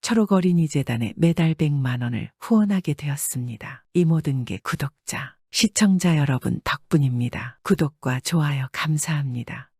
초록어린이재단에 매달 100만 원을 후원하게 되었습니다. 이 모든 게 구독자, 시청자 여러분 덕분입니다. 구독과 좋아요 감사합니다.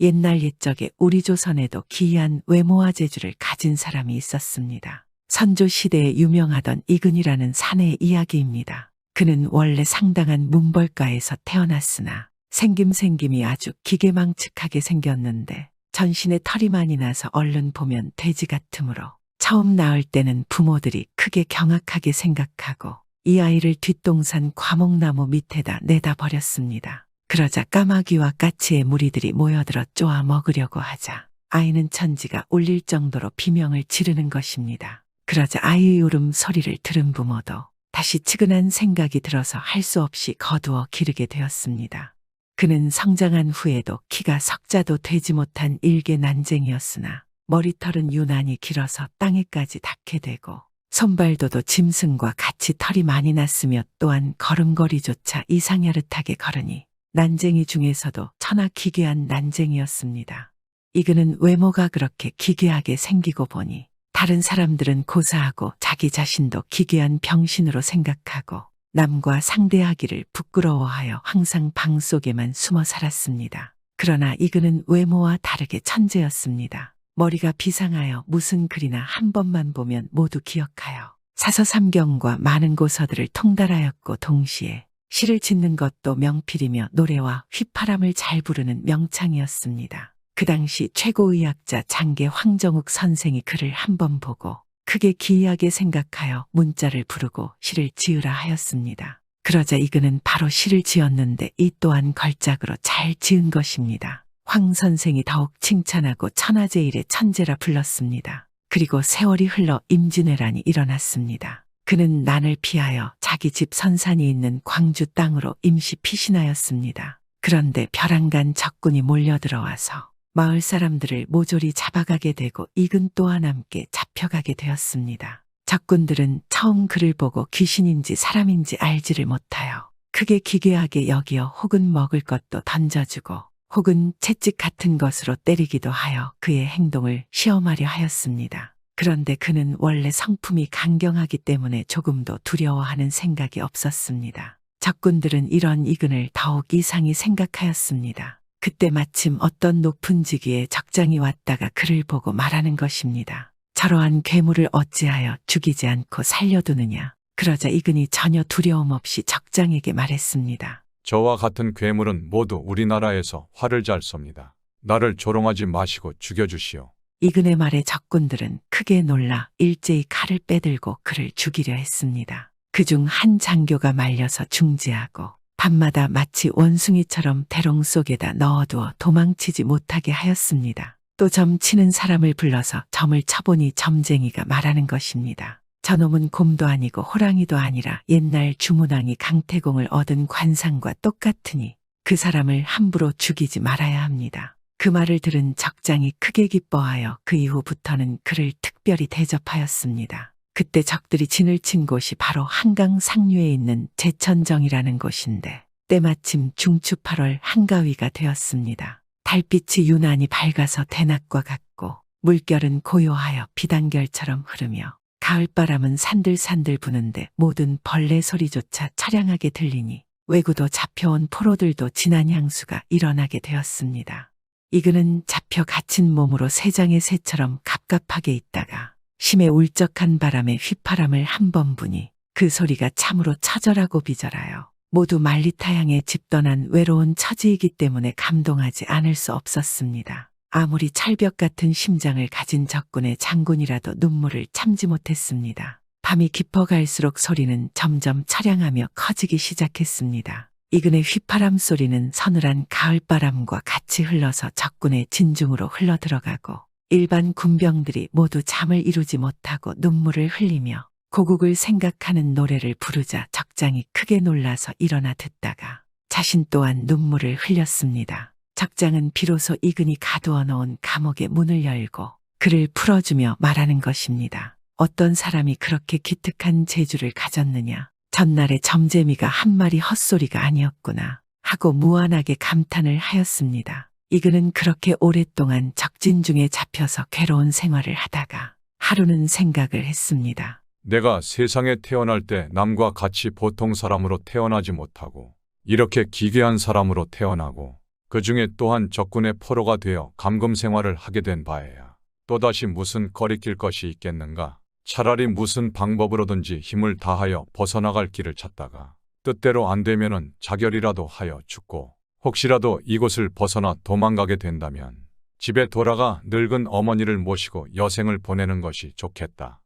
옛날 옛적에 우리 조선에도 기이한 외모와 재주를 가진 사람이 있었습니다. 선조시대에 유명하던 이근이라는 사내의 이야기입니다. 그는 원래 상당한 문벌가에서 태어났으나 생김이 아주 기계망측하게 생겼는데 전신에 털이 많이 나서 얼른 보면 돼지 같으므로 처음 낳을 때는 부모들이 크게 경악하게 생각하고 이 아이를 뒷동산 과목나무 밑에다 내다 버렸습니다. 그러자 까마귀와 까치의 무리들이 모여들어 쪼아 먹으려고 하자 아이는 천지가 울릴 정도로 비명을 지르는 것입니다. 그러자 아이의 울음 소리를 들은 부모도 다시 측은한 생각이 들어서 할 수 없이 거두어 기르게 되었습니다. 그는 성장한 후에도 키가 석자도 되지 못한 일개 난쟁이였으나 머리털은 유난히 길어서 땅에까지 닿게 되고 손발도도 짐승과 같이 털이 많이 났으며 또한 걸음걸이조차 이상야릇하게 걸으니 난쟁이 중에서도 천하 기괴한 난쟁이였습니다. 이그는 외모가 그렇게 기괴하게 생기고 보니 다른 사람들은 고사하고 자기 자신도 기괴한 병신으로 생각하고 남과 상대하기를 부끄러워하여 항상 방 속에만 숨어 살았습니다. 그러나 이그는 외모와 다르게 천재였습니다. 머리가 비상하여 무슨 글이나 한 번만 보면 모두 기억하여 사서삼경과 많은 고서들을 통달하였고 동시에 시를 짓는 것도 명필이며 노래와 휘파람을 잘 부르는 명창이었습니다. 그 당시 최고의학자 장계 황정욱 선생이 그를 한 번 보고 크게 기이하게 생각하여 문자를 부르고 시를 지으라 하였습니다. 그러자 이그는 바로 시를 지었는데 이 또한 걸작으로 잘 지은 것입니다. 황 선생이 더욱 칭찬하고 천하제일의 천재라 불렀습니다. 그리고 세월이 흘러 임진왜란이 일어났습니다. 그는 난을 피하여 자기 집 선산이 있는 광주 땅으로 임시 피신하였습니다. 그런데 벼랑간 적군이 몰려들어와서 마을 사람들을 모조리 잡아가게 되고 이근 또한 함께 잡혀가게 되었습니다. 적군들은 처음 그를 보고 귀신인지 사람인지 알지를 못하여 크게 기괴하게 여기어 혹은 먹을 것도 던져주고 혹은 채찍 같은 것으로 때리기도 하여 그의 행동을 시험하려 하였습니다. 그런데 그는 원래 성품이 강경하기 때문에 조금도 두려워하는 생각이 없었습니다. 적군들은 이런 이근을 더욱 이상히 생각하였습니다. 그때 마침 어떤 높은 지기에 적장이 왔다가 그를 보고 말하는 것입니다. 저러한 괴물을 어찌하여 죽이지 않고 살려두느냐. 그러자 이근이 전혀 두려움 없이 적장에게 말했습니다. 저와 같은 괴물은 모두 우리나라에서 활을 잘 쏩니다. 나를 조롱하지 마시고 죽여주시오. 이근의 말에 적군들은 크게 놀라 일제히 칼을 빼들고 그를 죽이려 했습니다. 그중 한 장교가 말려서 중지하고 밤마다 마치 원숭이처럼 대롱 속에다 넣어두어 도망치지 못하게 하였습니다. 또 점 치는 사람을 불러서 점을 쳐보니 점쟁이가 말하는 것입니다. 저놈은 곰도 아니고 호랑이도 아니라 옛날 주문왕이 강태공을 얻은 관상과 똑같으니 그 사람을 함부로 죽이지 말아야 합니다. 그 말을 들은 적장이 크게 기뻐하여 그 이후부터는 그를 특별히 대접하였습니다. 그때 적들이 진을 친 곳이 바로 한강 상류에 있는 제천정이라는 곳인데 때마침 중추 8월 한가위가 되었습니다. 달빛이 유난히 밝아서 대낮과 같고 물결은 고요하여 비단결처럼 흐르며 가을바람은 산들산들 부는데 모든 벌레 소리조차 처량하게 들리니 외구도 잡혀온 포로들도 진한 향수가 일어나게 되었습니다. 이그는 잡혀 갇힌 몸으로 새장의 새처럼 갑갑하게 있다가 심해 울적한 바람에 휘파람을 한 번 부니 그 소리가 참으로 처절하고 비절하여 모두 말리타향에 집 떠난 외로운 처지이기 때문에 감동하지 않을 수 없었습니다. 아무리 철벽 같은 심장을 가진 적군의 장군이라도 눈물을 참지 못했습니다. 밤이 깊어갈수록 소리는 점점 처량하며 커지기 시작했습니다. 이근의 휘파람 소리는 서늘한 가을바람과 같이 흘러서 적군의 진중으로 흘러들어가고 일반 군병들이 모두 잠을 이루지 못하고 눈물을 흘리며 고국을 생각하는 노래를 부르자 적장이 크게 놀라서 일어나 듣다가 자신 또한 눈물을 흘렸습니다. 적장은 비로소 이근이 가두어 놓은 감옥의 문을 열고 그를 풀어주며 말하는 것입니다. 어떤 사람이 그렇게 기특한 재주를 가졌느냐. 전날의 점재미가 한 마리 헛소리가 아니었구나 하고 무한하게 감탄을 하였습니다. 이그는 그렇게 오랫동안 적진 중에 잡혀서 괴로운 생활을 하다가 하루는 생각을 했습니다. 내가 세상에 태어날 때 남과 같이 보통 사람으로 태어나지 못하고 이렇게 기괴한 사람으로 태어나고 그 중에 또한 적군의 포로가 되어 감금 생활을 하게 된 바에야 또다시 무슨 거리낄 것이 있겠는가? 차라리 무슨 방법으로든지 힘을 다하여 벗어나갈 길을 찾다가 뜻대로 안 되면은 자결이라도 하여 죽고 혹시라도 이곳을 벗어나 도망가게 된다면 집에 돌아가 늙은 어머니를 모시고 여생을 보내는 것이 좋겠다.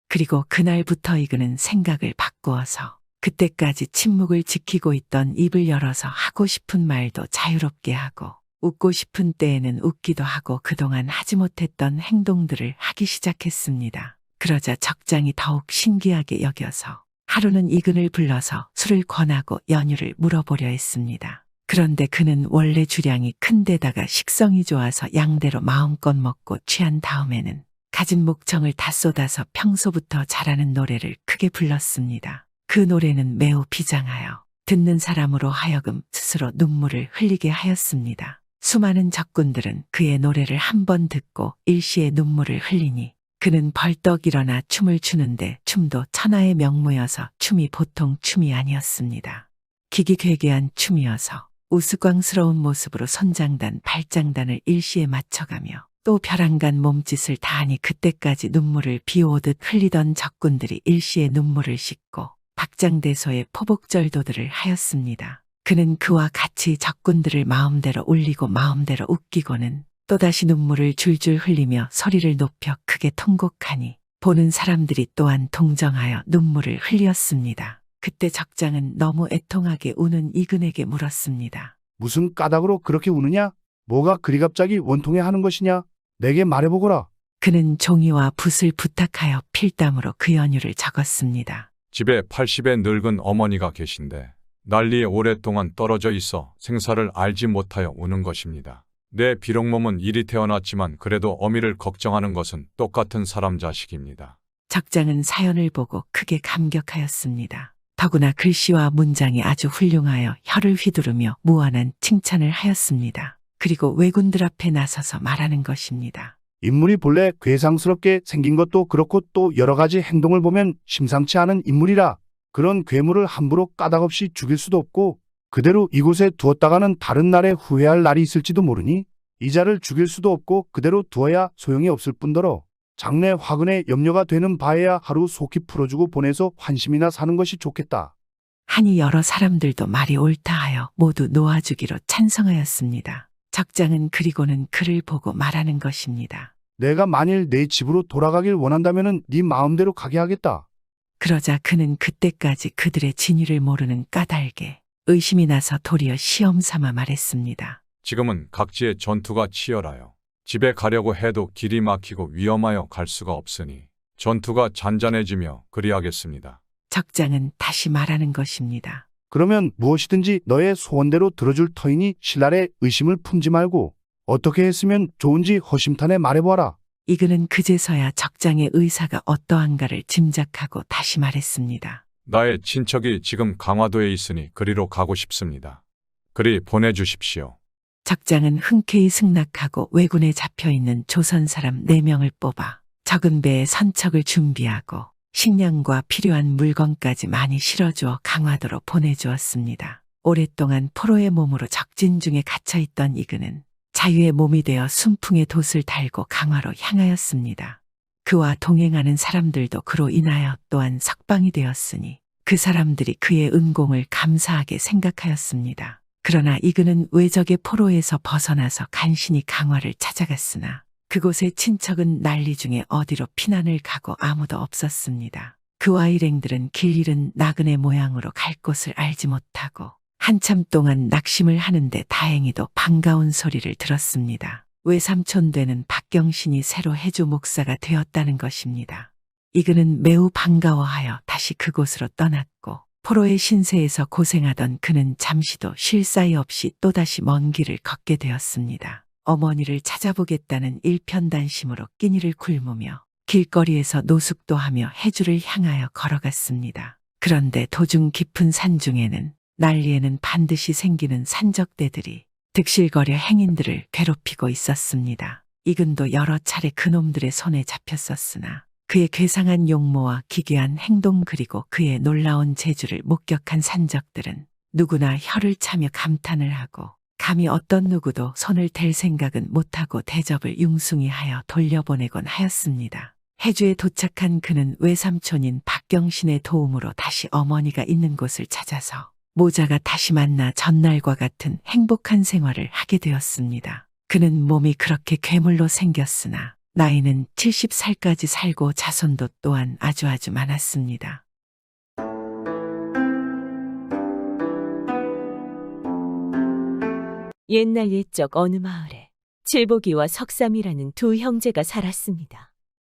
그리고 그날부터 이그는 생각을 바꾸어서 그때까지 침묵을 지키고 있던 입을 열어서 하고 싶은 말도 자유롭게 하고 웃고 싶은 때에는 웃기도 하고 그동안 하지 못했던 행동들을 하기 시작했습니다. 그러자 적장이 더욱 신기하게 여겨서 하루는 이근을 불러서 술을 권하고 연유를 물어보려 했습니다. 그런데 그는 원래 주량이 큰 데다가 식성이 좋아서 양대로 마음껏 먹고 취한 다음에는 가진 목청을 다 쏟아서 평소부터 잘하는 노래를 크게 불렀습니다. 그 노래는 매우 비장하여 듣는 사람으로 하여금 스스로 눈물을 흘리게 하였습니다. 수많은 적군들은 그의 노래를 한 번 듣고 일시에 눈물을 흘리니 그는 벌떡 일어나 춤을 추는데 춤도 천하의 명무여서 춤이 보통 춤이 아니었습니다. 기기괴괴한 춤이어서 우스꽝스러운 모습으로 손장단, 발장단을 일시에 맞춰가며 또 벼랑간 몸짓을 다하니 그때까지 눈물을 비오듯 흘리던 적군들이 일시에 눈물을 씻고 박장대소의 포복절도들을 하였습니다. 그는 그와 같이 적군들을 마음대로 울리고 마음대로 웃기고는 또다시 눈물을 줄줄 흘리며 소리를 높여 크게 통곡하니 보는 사람들이 또한 동정하여 눈물을 흘렸습니다. 그때 적장은 너무 애통하게 우는 이근에게 물었습니다. 무슨 까닭으로 그렇게 우느냐? 뭐가 그리 갑자기 원통해 하는 것이냐? 내게 말해보거라. 그는 종이와 붓을 부탁하여 필담으로 그 연유를 적었습니다. 집에 80의 늙은 어머니가 계신데 난리에 오랫동안 떨어져 있어 생사를 알지 못하여 우는 것입니다. 내 비록 몸은 이리 태어났지만 그래도 어미를 걱정하는 것은 똑같은 사람 자식입니다. 적장은 사연을 보고 크게 감격하였습니다. 더구나 글씨와 문장이 아주 훌륭하여 혀를 휘두르며 무한한 칭찬을 하였습니다. 그리고 왜군들 앞에 나서서 말하는 것입니다. 인물이 본래 괴상스럽게 생긴 것도 그렇고 또 여러 가지 행동을 보면 심상치 않은 인물이라 그런 괴물을 함부로 까닭없이 죽일 수도 없고 그대로 이곳에 두었다가는 다른 날에 후회할 날이 있을지도 모르니 이자를 죽일 수도 없고 그대로 두어야 소용이 없을 뿐더러 장래 화근에 염려가 되는 바에야 하루 속히 풀어주고 보내서 환심이나 사는 것이 좋겠다. 하니 여러 사람들도 말이 옳다 하여 모두 놓아주기로 찬성하였습니다. 적장은 그리고는 그를 보고 말하는 것입니다. 내가 만일 내 집으로 돌아가길 원한다면은 네 마음대로 가게 하겠다. 그러자 그는 그때까지 그들의 진위를 모르는 까닭에 의심이 나서 도리어 시험 삼아 말했습니다. 지금은 각지의 전투가 치열하여 집에 가려고 해도 길이 막히고 위험하여 갈 수가 없으니 전투가 잔잔해지며 그리하겠습니다. 적장은 다시 말하는 것입니다. 그러면 무엇이든지 너의 소원대로 들어줄 터이니 신랄에 의심을 품지 말고 어떻게 했으면 좋은지 허심탄회 말해보아라. 이그는 그제서야 적장의 의사가 어떠한가를 짐작하고 다시 말했습니다. 나의 친척이 지금 강화도에 있으니 그리로 가고 싶습니다. 그리 보내주십시오. 적장은 흔쾌히 승낙하고 왜군에 잡혀있는 조선 사람 4명을 뽑아 적은 배에 선척을 준비하고 식량과 필요한 물건까지 많이 실어주어 강화도로 보내주었습니다. 오랫동안 포로의 몸으로 적진 중에 갇혀있던 이그는 자유의 몸이 되어 순풍의 돛을 달고 강화로 향하였습니다. 그와 동행하는 사람들도 그로 인하여 또한 석방이 되었으니 그 사람들이 그의 은공을 감사하게 생각하였습니다. 그러나 이그는 외적의 포로에서 벗어나서 간신히 강화를 찾아갔으나 그곳의 친척은 난리 중에 어디로 피난을 가고 아무도 없었습니다. 그와 일행들은 길 잃은 나그네 모양으로 갈 곳을 알지 못하고 한참 동안 낙심을 하는데 다행히도 반가운 소리를 들었습니다. 외삼촌 되는 박경신이 새로 해주 목사가 되었다는 것입니다. 이그는 매우 반가워하여 다시 그곳으로 떠났고 포로의 신세에서 고생하던 그는 잠시도 쉴 사이 없이 또다시 먼 길을 걷게 되었습니다. 어머니를 찾아보겠다는 일편단심으로 끼니를 굶으며 길거리에서 노숙도 하며 해주를 향하여 걸어갔습니다. 그런데 도중 깊은 산 중에는 난리에는 반드시 생기는 산적대들이 득실거려 행인들을 괴롭히고 있었습니다. 이근도 여러 차례 그놈들의 손에 잡혔었으나 그의 괴상한 용모와 기괴한 행동 그리고 그의 놀라운 재주를 목격한 산적들은 누구나 혀를 차며 감탄을 하고 감히 어떤 누구도 손을 댈 생각은 못하고 대접을 융숭히 하여 돌려보내곤 하였습니다. 해주에 도착한 그는 외삼촌인 박경신의 도움으로 다시 어머니가 있는 곳을 찾아서 모자가 다시 만나 전날과 같은 행복한 생활을 하게 되었습니다. 그는 몸이 그렇게 괴물로 생겼으나 나이는 70살까지 살고 자손도 또한 아주 많았습니다. 옛날 옛적 어느 마을에 칠복이와 석삼이라는 두 형제가 살았습니다.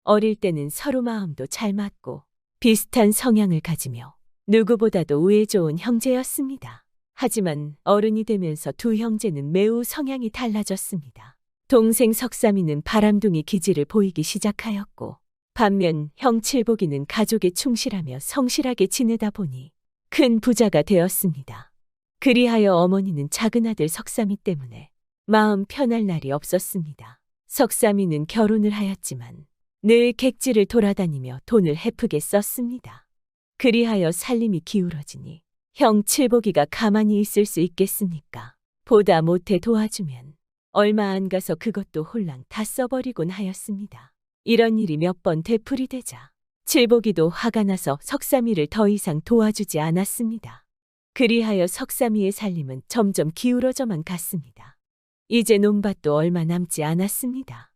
어릴 때는 서로 마음도 잘 맞고 비슷한 성향을 가지며 누구보다도 우애 좋은 형제였습니다. 하지만 어른이 되면서 두 형제는 매우 성향이 달라졌습니다. 동생 석삼이는 바람둥이 기질을 보이기 시작하였고 반면 형 칠복이는 가족에 충실하며 성실하게 지내다 보니 큰 부자가 되었습니다. 그리하여 어머니는 작은 아들 석삼이 때문에 마음 편할 날이 없었습니다. 석삼이는 결혼을 하였지만 늘 객지를 돌아다니며 돈을 헤프게 썼습니다. 그리하여 살림이 기울어지니 형 칠복이가 가만히 있을 수 있겠습니까? 보다 못해 도와주면 얼마 안 가서 그것도 홀랑 다 써버리곤 하였습니다. 이런 일이 몇 번 되풀이되자 칠복이도 화가 나서 석삼이를 더 이상 도와주지 않았습니다. 그리하여 석삼이의 살림은 점점 기울어져만 갔습니다. 이제 논밭도 얼마 남지 않았습니다.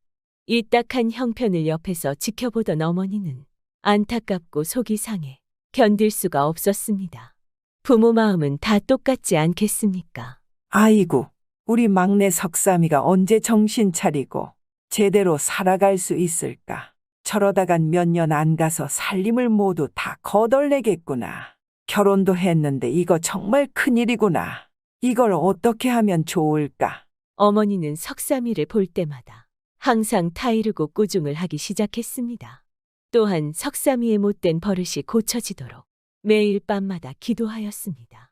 이 딱한 형편을 옆에서 지켜보던 어머니는 안타깝고 속이 상해 견딜 수가 없었습니다. 부모 마음은 다 똑같지 않겠습니까? 아이고, 우리 막내 석삼이가 언제 정신 차리고 제대로 살아갈 수 있을까? 저러다간 몇 년 안 가서 살림을 모두 다 거덜내겠구나. 결혼도 했는데 이거 정말 큰일이구나. 이걸 어떻게 하면 좋을까? 어머니는 석삼이를 볼 때마다 항상 타이르고 꾸중을 하기 시작했습니다. 또한 석삼이의 못된 버릇이 고쳐지도록 매일 밤마다 기도하였습니다.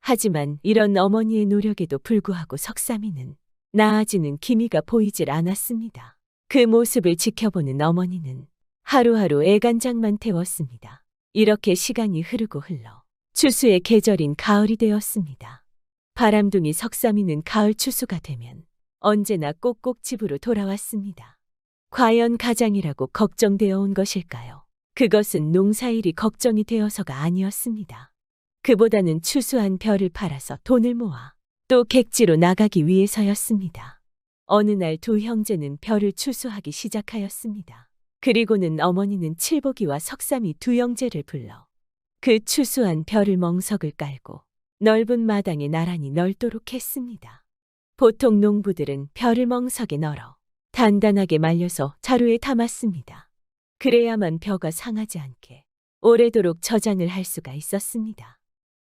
하지만 이런 어머니의 노력에도 불구하고 석삼이는 나아지는 기미가 보이질 않았습니다. 그 모습을 지켜보는 어머니는 하루하루 애간장만 태웠습니다. 이렇게 시간이 흐르고 흘러 추수의 계절인 가을이 되었습니다. 바람둥이 석삼이는 가을 추수가 되면 언제나 꼭꼭 집으로 돌아왔습니다. 과연 가장이라고 걱정되어 온 것일까요? 그것은 농사일이 걱정이 되어서가 아니었습니다. 그보다는 추수한 벼를 팔아서 돈을 모아 또 객지로 나가기 위해서였습니다. 어느 날 두 형제는 벼를 추수하기 시작하였습니다. 그리고는 어머니는 칠복이와 석삼이 두 형제를 불러 그 추수한 벼를 멍석을 깔고 넓은 마당에 나란히 널도록 했습니다. 보통 농부들은 벼를 멍석에 널어 단단하게 말려서 자루에 담았습니다. 그래야만 벼가 상하지 않게 오래도록 저장을 할 수가 있었습니다.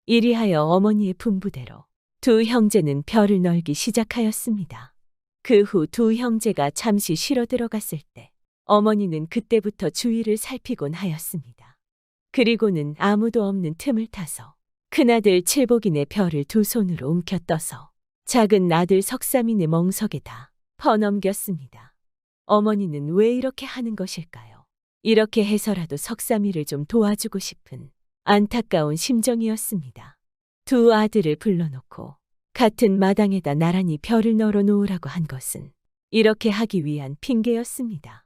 이리하여 어머니의 분부대로 두 형제는 벼를 널기 시작하였습니다. 그 후 두 형제가 잠시 쉬러 들어갔을 때 어머니는 그때부터 주위를 살피곤 하였습니다. 그리고는 아무도 없는 틈을 타서 큰아들 칠복이네 벼를 두 손으로 움켜 떠서 작은 아들 석삼이네 멍석에다 퍼넘겼습니다. 어머니는 왜 이렇게 하는 것일까요? 이렇게 해서라도 석삼이를 좀 도와주고 싶은 안타까운 심정이었습니다. 두 아들을 불러놓고 같은 마당에다 나란히 벼를 널어 놓으라고 한 것은 이렇게 하기 위한 핑계였습니다.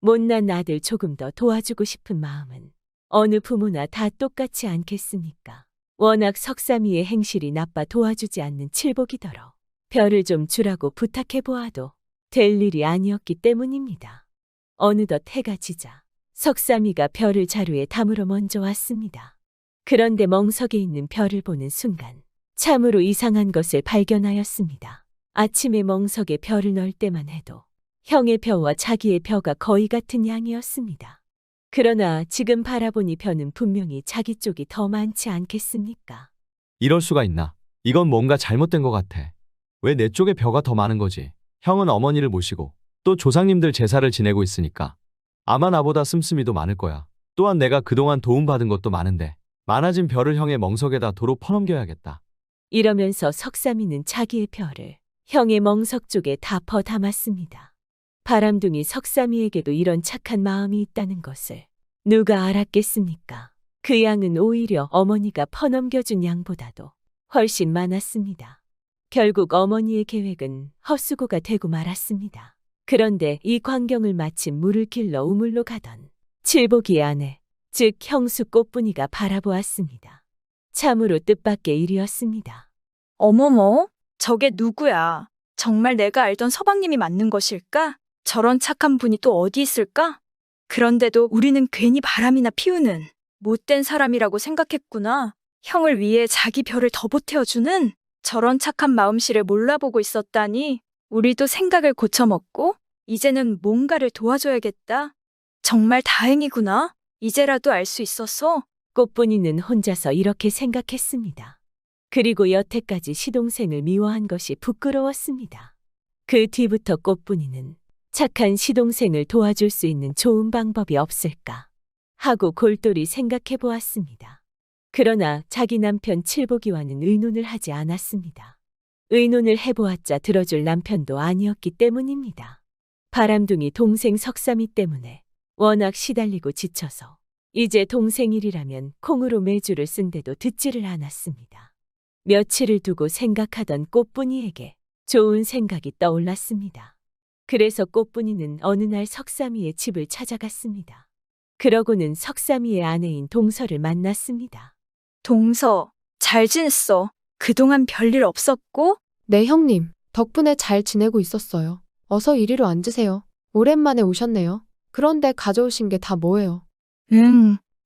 못난 아들 조금 더 도와주고 싶은 마음은 어느 부모나 다 똑같지 않겠습니까? 워낙 석삼이의 행실이 나빠 도와주지 않는 칠복이더러 벼를 좀 주라고 부탁해 보아도 될 일이 아니었기 때문입니다. 어느덧 해가 지자 석삼이가 벼를 자루에 담으러 먼저 왔습니다. 그런데 멍석에 있는 벼를 보는 순간 참으로 이상한 것을 발견하였습니다. 아침에 멍석에 벼를 넣을 때만 해도 형의 벼와 자기의 벼가 거의 같은 양이었습니다. 그러나 지금 바라보니 벼는 분명히 자기 쪽이 더 많지 않겠습니까? 이럴 수가 있나? 이건 뭔가 잘못된 것 같아. 왜 내 쪽에 벼가 더 많은 거지? 형은 어머니를 모시고 또 조상님들 제사를 지내고 있으니까 아마 나보다 씀씀이도 많을 거야. 또한 내가 그동안 도움받은 것도 많은데 많아진 벼를 형의 멍석에다 도로 퍼넘겨야겠다. 이러면서 석삼이는 자기의 벼를 형의 멍석 쪽에 다 퍼 담았습니다. 바람둥이 석삼이에게도 이런 착한 마음이 있다는 것을 누가 알았겠습니까? 그 양은 오히려 어머니가 퍼넘겨준 양보다도 훨씬 많았습니다. 결국 어머니의 계획은 헛수고가 되고 말았습니다. 그런데 이 광경을 마침 물을 길러 우물로 가던 칠복이의 아내, 즉 형수 꽃분이가 바라보았습니다. 참으로 뜻밖의 일이었습니다. 어머머, 저게 누구야? 정말 내가 알던 서방님이 맞는 것일까? 저런 착한 분이 또 어디 있을까? 그런데도 우리는 괜히 바람이나 피우는 못된 사람이라고 생각했구나. 형을 위해 자기 별을 더 보태어주는 저런 착한 마음씨를 몰라보고 있었다니. 우리도 생각을 고쳐먹고 이제는 뭔가를 도와줘야겠다. 정말 다행이구나. 이제라도 알 수 있어서. 꽃분이는 혼자서 이렇게 생각했습니다. 그리고 여태까지 시동생을 미워한 것이 부끄러웠습니다. 그 뒤부터 꽃분이는 착한 시동생을 도와줄 수 있는 좋은 방법이 없을까 하고 골똘히 생각해 보았습니다. 그러나 자기 남편 칠복이와는 의논을 하지 않았습니다. 의논을 해보았자 들어줄 남편도 아니었기 때문입니다. 바람둥이 동생 석삼이 때문에 워낙 시달리고 지쳐서 이제 동생 일이라면 콩으로 매주를 쓴데도 듣지를 않았습니다. 며칠을 두고 생각하던 꽃분이에게 좋은 생각이 떠올랐습니다. 그래서 꽃분이는 어느 날 석삼이의 집을 찾아갔습니다. 그러고는 석삼이의 아내인 동서를 만났습니다. 동서, 잘 지냈어? 그동안 별일 없었고? 네, 형님. 덕분에 잘 지내고 있었어요. 어서 이리로 앉으세요. 오랜만에 오셨네요. 그런데 가져오신 게 다 뭐예요?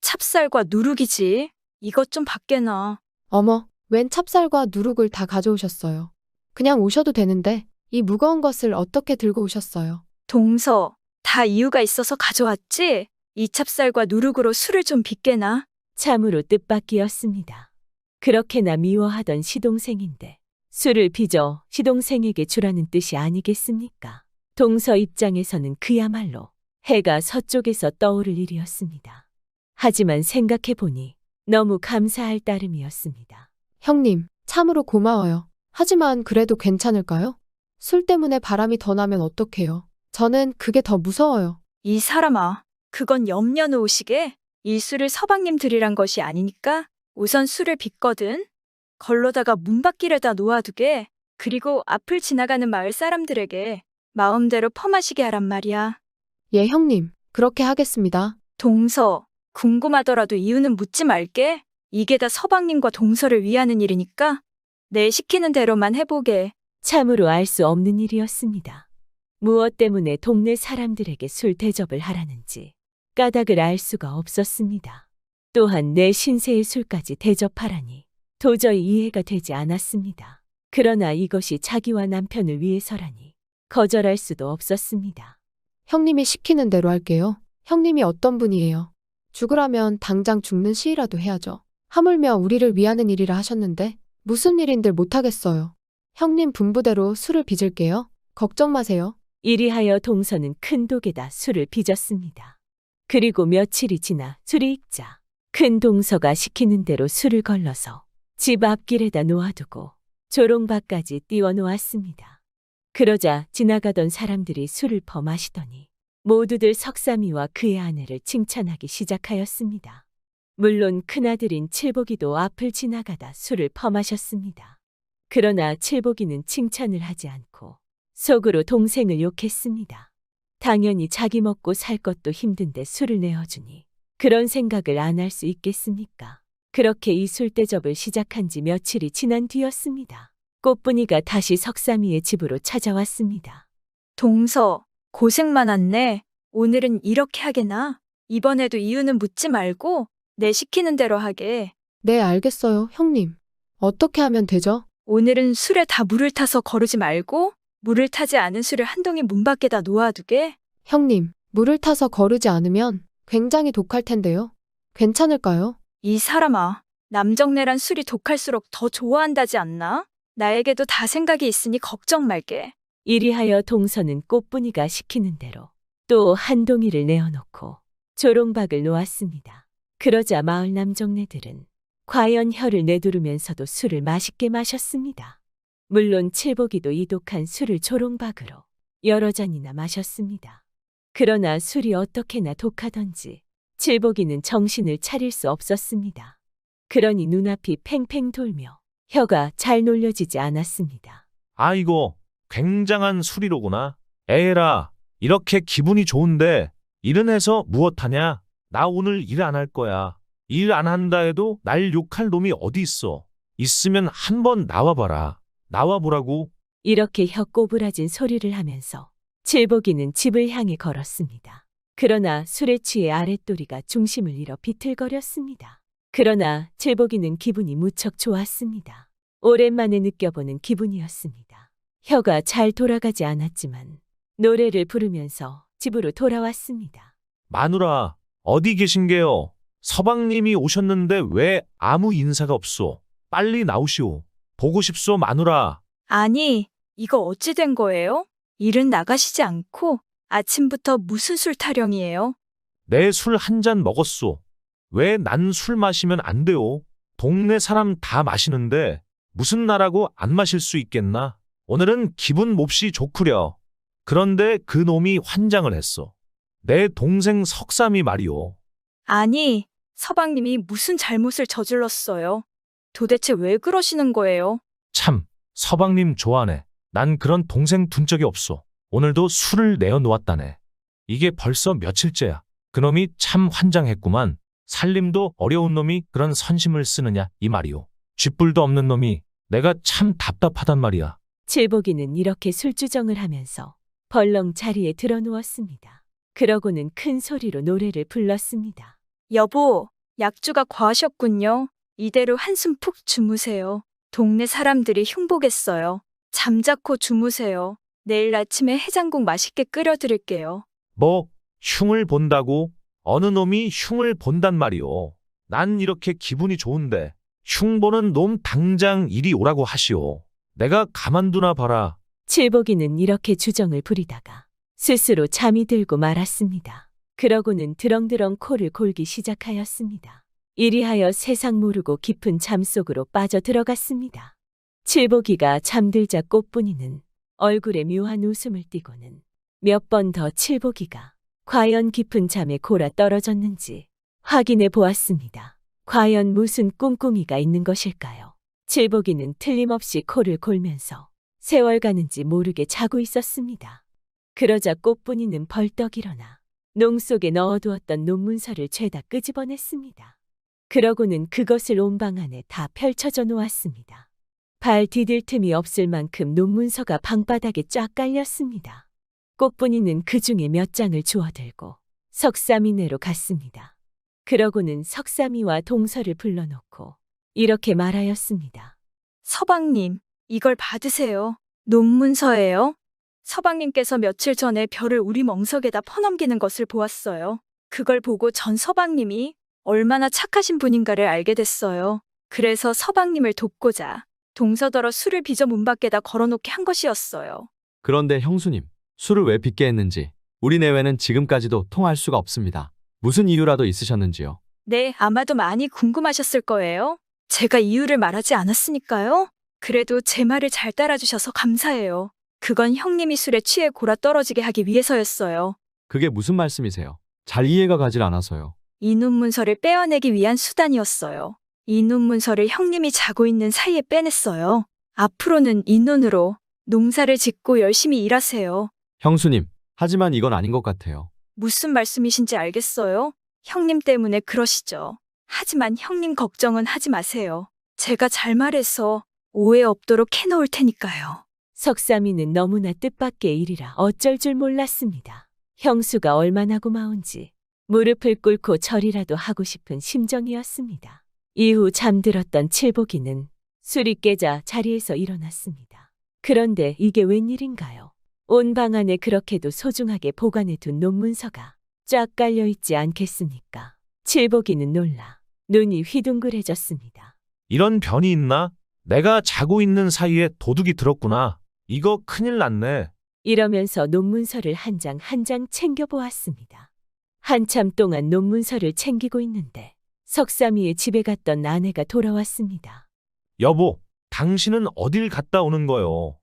찹쌀과 누룩이지. 이것 좀 밖에나. 어머, 웬 찹쌀과 누룩을 다 가져오셨어요. 그냥 오셔도 되는데 이 무거운 것을 어떻게 들고 오셨어요? 동서, 다 이유가 있어서 가져왔지? 이 찹쌀과 누룩으로 술을 좀 빚게나. 참으로 뜻밖이었습니다. 그렇게나 미워하던 시동생인데 술을 빚어 시동생에게 주라는 뜻이 아니겠습니까? 동서 입장에서는 그야말로 해가 서쪽에서 떠오를 일이었습니다. 하지만 생각해보니 너무 감사할 따름이었습니다. 형님, 참으로 고마워요. 하지만 그래도 괜찮을까요? 술 때문에 바람이 더 나면 어떡해요? 저는 그게 더 무서워요. 이 사람아, 그건 염려 놓으시게. 이 술을 서방님 드리란 것이 아니니까 우선 술을 빚거든. 걸로다가 문밖길에다 놓아두게. 그리고 앞을 지나가는 마을 사람들에게 마음대로 퍼마시게 하란 말이야. 예, 형님. 그렇게 하겠습니다. 동서, 궁금하더라도 이유는 묻지 말게. 이게 다 서방님과 동서를 위하는 일이니까 내 시키는 대로만 해보게. 참으로 알 수 없는 일이었습니다. 무엇 때문에 동네 사람들에게 술 대접을 하라는지 까닭을 알 수가 없었습니다. 또한 내 신세의 술까지 대접하라니 도저히 이해가 되지 않았습니다. 그러나 이것이 자기와 남편을 위해서라니 거절할 수도 없었습니다. 형님이 시키는 대로 할게요. 형님이 어떤 분이에요? 죽으라면 당장 죽는 시위라도 해야죠. 하물며 우리를 위하는 일이라 하셨는데 무슨 일인들 못하겠어요. 형님 분부대로 술을 빚을게요. 걱정 마세요. 이리하여 동서는 큰 독에다 술을 빚었습니다. 그리고 며칠이 지나 술이 익자 큰 동서가 시키는 대로 술을 걸러서 집 앞길에다 놓아두고 조롱밭까지 띄워놓았습니다. 그러자 지나가던 사람들이 술을 퍼 마시더니 모두들 석삼이와 그의 아내를 칭찬하기 시작하였습니다. 물론 큰아들인 칠복이도 앞을 지나가다 술을 퍼 마셨습니다. 그러나 칠복이는 칭찬을 하지 않고 속으로 동생을 욕했습니다. 당연히 자기 먹고 살 것도 힘든데 술을 내어주니 그런 생각을 안 할 수 있겠습니까? 그렇게 이 술 대접을 시작한 지 며칠이 지난 뒤였습니다. 꽃분이가 다시 석삼이의 집으로 찾아왔습니다. 동서, 고생 많았네. 오늘은 이렇게 하게나. 이번에도 이유는 묻지 말고 내 시키는 대로 하게. 네, 알겠어요, 형님. 어떻게 하면 되죠? 오늘은 술에 다 물을 타서 거르지 말고 물을 타지 않은 술을 한 동이 문 밖에다 놓아두게. 형님, 물을 타서 거르지 않으면 굉장히 독할 텐데요. 괜찮을까요? 이 사람아, 남정네란 술이 독할수록 더 좋아한다지 않나? 나에게도 다 생각이 있으니 걱정 말게. 이리하여 동서는 꽃분이가 시키는 대로 또 한 동이를 내어놓고 조롱박을 놓았습니다. 그러자 마을 남정네들은 과연 혀를 내두르면서도 술을 맛있게 마셨습니다. 물론 칠복이도 이 독한 술을 조롱박으로 여러 잔이나 마셨습니다. 그러나 술이 어떻게나 독하던지 칠복이는 정신을 차릴 수 없었습니다. 그러니 눈앞이 팽팽 돌며 혀가 잘 놀려지지 않았습니다. 아이고, 굉장한 술이로구나. 에라, 이렇게 기분이 좋은데 일은 해서 무엇하냐? 나 오늘 일 안 할 거야. 일 안 한다 해도 날 욕할 놈이 어디 있어. 있으면 한번 나와봐라. 나와보라고. 이렇게 혀 꼬부라진 소리를 하면서 칠복이는 집을 향해 걸었습니다. 그러나 술에 취해 아랫도리가 중심을 잃어 비틀거렸습니다. 그러나 칠복이는 기분이 무척 좋았습니다. 오랜만에 느껴보는 기분이었습니다. 혀가 잘 돌아가지 않았지만 노래를 부르면서 집으로 돌아왔습니다. 마누라, 어디 계신게요? 서방님이 오셨는데 왜 아무 인사가 없소? 빨리 나오시오. 보고 싶소, 마누라. 아니, 이거 어찌 된 거예요? 일은 나가시지 않고 아침부터 무슨 술 타령이에요? 내 술 한 잔 먹었소. 왜 난 술 마시면 안 돼요? 동네 사람 다 마시는데 무슨 나라고 안 마실 수 있겠나? 오늘은 기분 몹시 좋구려. 그런데 그 놈이 환장을 했어. 내 동생 석삼이 말이오. 아니, 서방님이 무슨 잘못을 저질렀어요? 도대체 왜 그러시는 거예요? 참, 서방님 좋아하네. 난 그런 동생 둔 적이 없소. 오늘도 술을 내어 놓았다네. 이게 벌써 며칠째야. 그놈이 참 환장했구만. 살림도 어려운 놈이 그런 선심을 쓰느냐 이 말이오. 쥐뿔도 없는 놈이 내가 참 답답하단 말이야. 칠복이는 이렇게 술주정을 하면서 벌렁 자리에 드러누웠습니다. 그러고는 큰 소리로 노래를 불렀습니다. 여보, 약주가 과하셨군요. 이대로 한숨 푹 주무세요. 동네 사람들이 흉보겠어요. 잠자코 주무세요. 내일 아침에 해장국 맛있게 끓여드릴게요. 뭐 흉을 본다고? 어느 놈이 흉을 본단 말이오. 난 이렇게 기분이 좋은데 흉 보는 놈 당장 이리 오라고 하시오. 내가 가만두나 봐라. 칠복이는 이렇게 주정을 부리다가 스스로 잠이 들고 말았습니다. 그러고는 드렁드렁 코를 골기 시작하였습니다. 이리하여 세상 모르고 깊은 잠속으로 빠져 들어갔습니다. 칠복이가 잠들자 꽃분이는 얼굴에 묘한 웃음을 띠고는 몇 번 더 칠복이가 과연 깊은 잠에 골아 떨어졌는지 확인해 보았습니다. 과연 무슨 꿍꿍이가 있는 것일까요? 칠복이는 틀림없이 코를 골면서 세월 가는지 모르게 자고 있었습니다. 그러자 꽃분이는 벌떡 일어나 농 속에 넣어두었던 논문서를 죄다 끄집어냈습니다. 그러고는 그것을 온방 안에 다 펼쳐져 놓았습니다. 발 디딜 틈이 없을 만큼 논문서가 방바닥에 쫙 깔렸습니다. 꽃분이는 그 중에 몇 장을 주워들고 석삼이네로 갔습니다. 그러고는 석삼이와 동서를 불러놓고 이렇게 말하였습니다. 서방님, 이걸 받으세요. 논문서예요. 서방님께서 며칠 전에 별을 우리 멍석에다 퍼넘기는 것을 보았어요. 그걸 보고 전 서방님이 얼마나 착하신 분인가를 알게 됐어요. 그래서 서방님을 돕고자 동서더러 술을 빚어 문 밖에다 걸어놓게 한 것이었어요. 그런데 형수님, 술을 왜 빚게 했는지 우리 내외는 지금까지도 통할 수가 없습니다. 무슨 이유라도 있으셨는지요? 네, 아마도 많이 궁금하셨을 거예요. 제가 이유를 말하지 않았으니까요. 그래도 제 말을 잘 따라주셔서 감사해요. 그건 형님이 술에 취해 골아 떨어지게 하기 위해서였어요. 그게 무슨 말씀이세요? 잘 이해가 가질 않아서요. 이 논문서를 빼어내기 위한 수단이었어요. 이 논문서를 형님이 자고 있는 사이에 빼냈어요. 앞으로는 이 논으로 농사를 짓고 열심히 일하세요. 형수님, 하지만 이건 아닌 것 같아요. 무슨 말씀이신지 알겠어요? 형님 때문에 그러시죠. 하지만 형님 걱정은 하지 마세요. 제가 잘 말해서 오해 없도록 해놓을 테니까요. 석삼이는 너무나 뜻밖의 일이라 어쩔 줄 몰랐습니다. 형수가 얼마나 고마운지 무릎을 꿇고 절이라도 하고 싶은 심정이었습니다. 이후 잠들었던 칠복이는 술이 깨자 자리에서 일어났습니다. 그런데 이게 웬일인가요? 온 방 안에 그렇게도 소중하게 보관해둔 논문서가 쫙 깔려있지 않겠습니까? 칠복이는 놀라 눈이 휘둥그레졌습니다. 이런 변이 있나? 내가 자고 있는 사이에 도둑이 들었구나. 이거 큰일 났네. 이러면서 논문서를 한 장 한 장 챙겨보았습니다. 한참 동안 논문서를 챙기고 있는데 석삼이의 집에 갔던 아내가 돌아왔습니다. 여보, 당신은 어딜 갔다 오는 거요?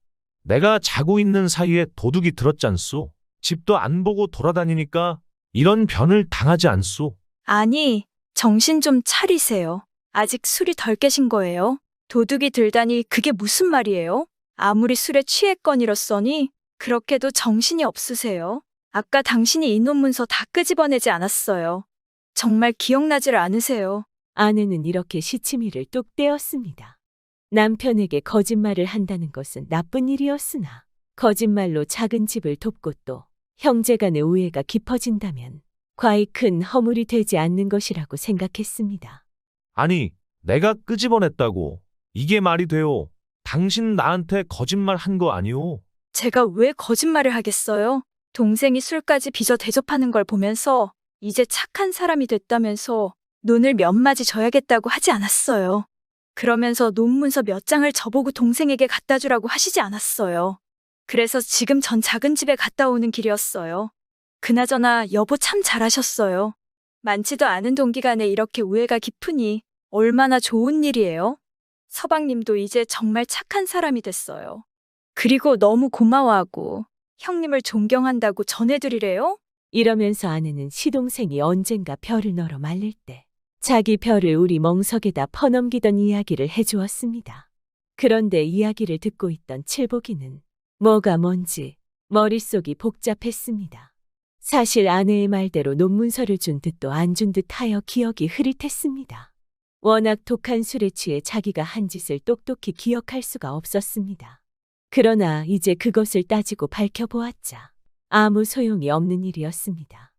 내가 자고 있는 사이에 도둑이 들었잖소. 집도 안 보고 돌아다니니까 이런 변을 당하지 않소. 아니, 정신 좀 차리세요. 아직 술이 덜 깨신 거예요? 도둑이 들다니 그게 무슨 말이에요? 아무리 술에 취했거니로써니 그렇게도 정신이 없으세요. 아까 당신이 이혼 문서 다 끄집어내지 않았어요. 정말 기억나지를 않으세요. 아내는 이렇게 시치미를 뚝 떼었습니다. 남편에게 거짓말을 한다는 것은 나쁜 일이었으나 거짓말로 작은 집을 돕고 또 형제 간의 우애가 깊어진다면 과히 큰 허물이 되지 않는 것이라고 생각했습니다. 아니, 내가 끄집어냈다고. 이게 말이 돼요. 당신 나한테 거짓말 한 거 아니오? 제가 왜 거짓말을 하겠어요? 동생이 술까지 빚어 대접하는 걸 보면서 이제 착한 사람이 됐다면서 논을 몇 마디 줘야겠다고 하지 않았어요. 그러면서 논문서 몇 장을 저보고 동생에게 갖다 주라고 하시지 않았어요. 그래서 지금 전 작은 집에 갔다 오는 길이었어요. 그나저나 여보 참 잘하셨어요. 많지도 않은 동기간에 이렇게 우애가 깊으니 얼마나 좋은 일이에요. 서방님도 이제 정말 착한 사람이 됐어요. 그리고 너무 고마워하고 형님을 존경한다고 전해드리래요? 이러면서 아내는 시동생이 언젠가 벼를 널어 말릴 때 자기 벼를 우리 멍석에다 퍼넘기던 이야기를 해주었습니다. 그런데 이야기를 듣고 있던 칠복이는 뭐가 뭔지 머릿속이 복잡했습니다. 사실 아내의 말대로 논문서를 준 듯도 안 준 듯하여 기억이 흐릿했습니다. 워낙 독한 술에 취해 자기가 한 짓을 똑똑히 기억할 수가 없었습니다. 그러나 이제 그것을 따지고 밝혀보았자 아무 소용이 없는 일이었습니다.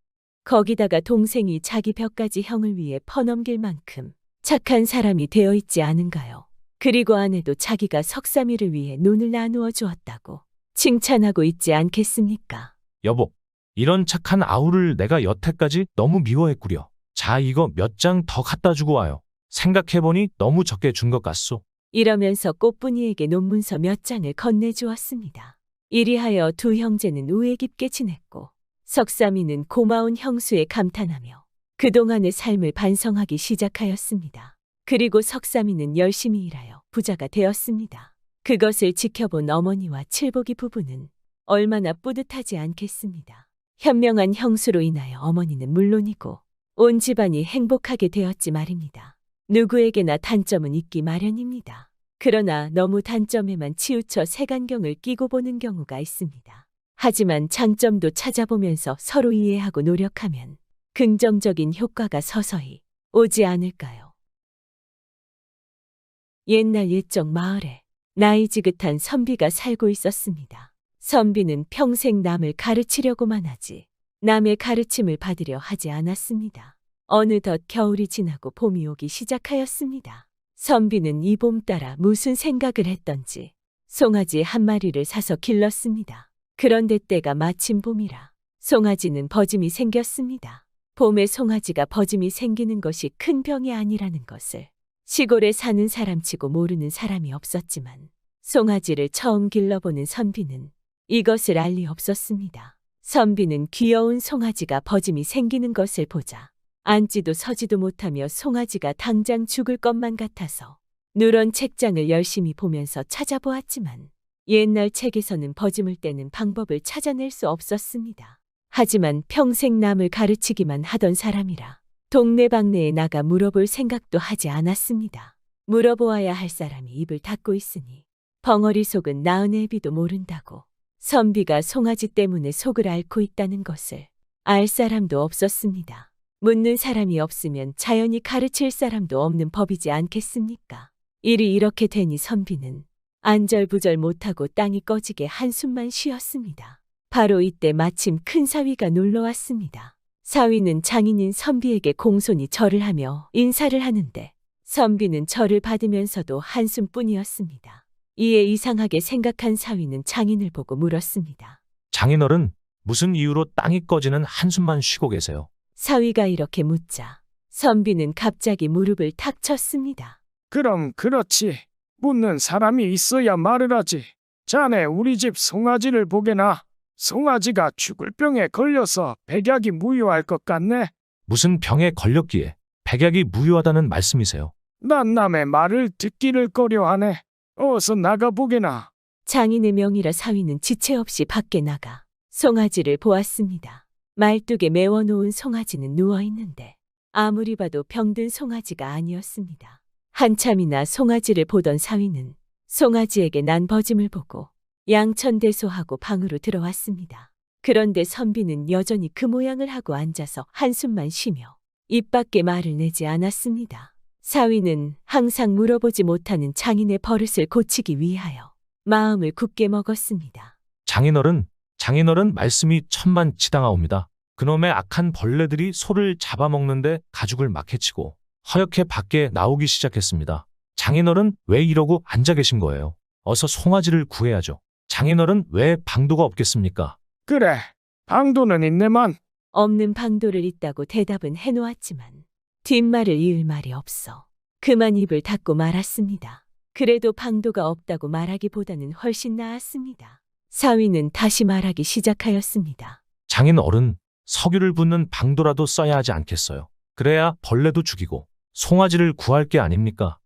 거기다가 동생이 자기 벼까지 형을 위해 퍼넘길 만큼 착한 사람이 되어 있지 않은가요? 그리고 아내도 자기가 석삼이를 위해 논을 나누어 주었다고 칭찬하고 있지 않겠습니까? 여보, 이런 착한 아우를 내가 여태까지 너무 미워했구려. 자, 이거 몇 장 더 갖다 주고 와요. 생각해보니 너무 적게 준 것 같소. 이러면서 꽃분이에게 논문서 몇 장을 건네주었습니다. 이리하여 두 형제는 우애 깊게 지냈고 석삼이는 고마운 형수에 감탄하며 그동안의 삶을 반성하기 시작하였습니다. 그리고 석삼이는 열심히 일하여 부자가 되었습니다. 그것을 지켜본 어머니와 칠복이 부부는 얼마나 뿌듯하지 않겠습니다. 현명한 형수로 인하여 어머니는 물론이고 온 집안이 행복하게 되었지 말입니다. 누구에게나 단점은 있기 마련입니다. 그러나 너무 단점에만 치우쳐 색안경을 끼고 보는 경우가 있습니다. 하지만 장점도 찾아보면서 서로 이해하고 노력하면 긍정적인 효과가 서서히 오지 않을까요? 옛날 옛적 마을에 나이 지긋한 선비가 살고 있었습니다. 선비는 평생 남을 가르치려고만 하지 남의 가르침을 받으려 하지 않았습니다. 어느덧 겨울이 지나고 봄이 오기 시작하였습니다. 선비는 이 봄 따라 무슨 생각을 했던지 송아지 한 마리를 사서 길렀습니다. 그런데 때가 마침 봄이라 송아지는 버짐이 생겼습니다. 봄에 송아지가 버짐이 생기는 것이 큰 병이 아니라는 것을 시골에 사는 사람치고 모르는 사람이 없었지만 송아지를 처음 길러보는 선비는 이것을 알 리 없었습니다. 선비는 귀여운 송아지가 버짐이 생기는 것을 보자 앉지도 서지도 못하며 송아지가 당장 죽을 것만 같아서 누런 책장을 열심히 보면서 찾아보았지만 옛날 책에서는 버짐을 떼는 방법을 찾아낼 수 없었습니다. 하지만 평생 남을 가르치기만 하던 사람이라 동네방네에 나가 물어볼 생각도 하지 않았습니다. 물어보아야 할 사람이 입을 닫고 있으니 벙어리 속은 나은 애비도 모른다고 선비가 송아지 때문에 속을 앓고 있다는 것을 알 사람도 없었습니다. 묻는 사람이 없으면 자연히 가르칠 사람도 없는 법이지 않겠습니까? 일이 이렇게 되니 선비는 안절부절 못하고 땅이 꺼지게 한숨만 쉬었습니다. 바로 이때 마침 큰 사위가 놀러왔습니다. 사위는 장인인 선비에게 공손히 절을 하며 인사를 하는데 선비는 절을 받으면서도 한숨뿐이었습니다. 이에 이상하게 생각한 사위는 장인을 보고 물었습니다. 장인어른, 무슨 이유로 땅이 꺼지는 한숨만 쉬고 계세요? 사위가 이렇게 묻자 선비는 갑자기 무릎을 탁 쳤습니다. 그럼 그렇지. 묻는 사람이 있어야 말을 하지. 자네 우리 집 송아지를 보게나. 송아지가 죽을 병에 걸려서 백약이 무효할 것 같네. 무슨 병에 걸렸기에 백약이 무효하다는 말씀이세요? 난 남의 말을 듣기를 꺼려하네. 어서 나가보게나. 장인의 명이라 사위는 지체 없이 밖에 나가 송아지를 보았습니다. 말뚝에 메워놓은 송아지는 누워있는데 아무리 봐도 병든 송아지가 아니었습니다. 한참이나 송아지를 보던 사위는 송아지에게 난 버짐을 보고 양천대소하고 방으로 들어왔습니다. 그런데 선비는 여전히 그 모양을 하고 앉아서 한숨만 쉬며 입 밖에 말을 내지 않았습니다. 사위는 항상 물어보지 못하는 장인의 버릇을 고치기 위하여 마음을 굳게 먹었습니다. 장인어른 말씀이 천만치당하옵니다. 그놈의 악한 벌레들이 소를 잡아먹는데 가죽을 막 해치고 허옇게 밖에 나오기 시작했습니다. 장인어른 왜 이러고 앉아 계신 거예요? 어서 송아지를 구해야죠. 장인어른 왜 방도가 없겠습니까? 그래, 방도는 있네만. 없는 방도를 있다고 대답은 해놓았지만 뒷말을 이을 말이 없어 그만 입을 닫고 말았습니다. 그래도 방도가 없다고 말하기보다는 훨씬 나았습니다. 사위는 다시 말하기 시작하였습니다. 장인어른, 석유를 붓는 방도라도 써야 하지 않겠어요? 그래야 벌레도 죽이고 송아지를 구할 게 아닙니까?